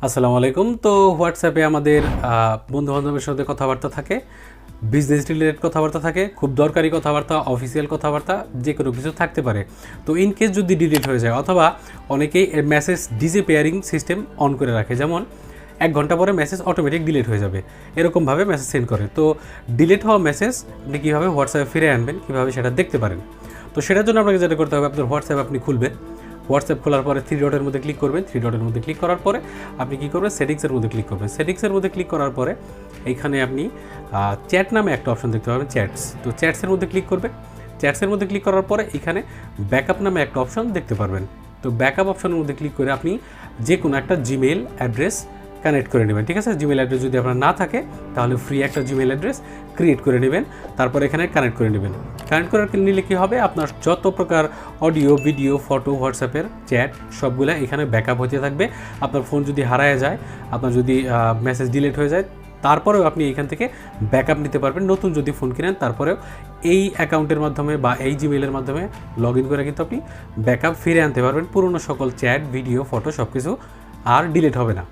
আসসালামু আলাইকুম। তো হোয়াটসঅ্যাপে আমাদের বন্ধু-বান্ধবের সাথে কথাবার্তা থাকে, বিজনেস রিলেটেড কথাবার্তা থাকে, খুব দরকারি কথাবার্তা, অফিসিয়াল কথাবার্তা যে কোনো কিছু থাকতে পারে। তো ইন কেস যদি ডিলিট হয়ে যায় অথবা অনেকেই মেসেজ ডিসঅ্যাপিয়ারিং সিস্টেম অন করে রাখে, যেমন 1 ঘন্টা পরে মেসেজ অটোমেটিক ডিলিট হয়ে যাবে, এরকমভাবে মেসেজ সেন্ড করে। তো ডিলিট হওয়া মেসেজ আপনি কীভাবে হোয়াটসঅ্যাপে ফিরে আনবেন, কীভাবে সেটা দেখতে পারেন। তো সেটার জন্য আপনাকে যেটা করতে হবে, আপনার হোয়াটসঅ্যাপ আপনি খুলবেন। হোয়াটসঅ্যাপ খোলার পরে 3 ডটের মধ্যে ক্লিক করবেন। 3 ডটের মধ্যে ক্লিক করার পরে আপনি কী করবেন, সেটিংসের মধ্যে ক্লিক করবেন। সেটিংসের মধ্যে ক্লিক করার পরে এইখানে আপনি চ্যাট নামে একটা অপশন দেখতে পাবেন, চ্যাটস। তো চ্যাটসের মধ্যে ক্লিক করবেন। চ্যাটসের মধ্যে ক্লিক করার পরে এখানে ব্যাকআপ নামে একটা অপশন দেখতে পারবেন। তো ব্যাকআপ অপশনের মধ্যে ক্লিক করে আপনি যে কোনো একটা জিমেইল অ্যাড্রেস কানেক্ট করে নেবেন, ঠিক আছে। জিমেইল অ্যাড্রেস যদি আপনার না থাকে তাহলে ফ্রি একটা জিমেইল অ্যাড্রেস ক্রিয়েট করে নেবেন, তারপর এখানে কানেক্ট করে নেবেন। কানেক্ট করে নিলে কী হবে, আপনার যত প্রকার অডিও, ভিডিও, ফটো, হোয়াটসঅ্যাপের চ্যাট সবগুলো এখানে ব্যাকআপ হতে থাকবে। আপনার ফোন যদি হারায় যায়, আপনার যদি মেসেজ ডিলিট হয়ে যায়, তারপরেও আপনি এখান থেকে ব্যাকআপ নিতে পারবেন। নতুন যদি ফোন কিনেন তারপরেও এই অ্যাকাউন্টের মাধ্যমে বা এই জিমেইলের মাধ্যমে লগ ইন করে কিন্তু আপনি ব্যাকআপ ফিরে আনতে পারবেন। পুরনো সকল চ্যাট, ভিডিও, ফটো সব কিছু আর ডিলিট হবে না।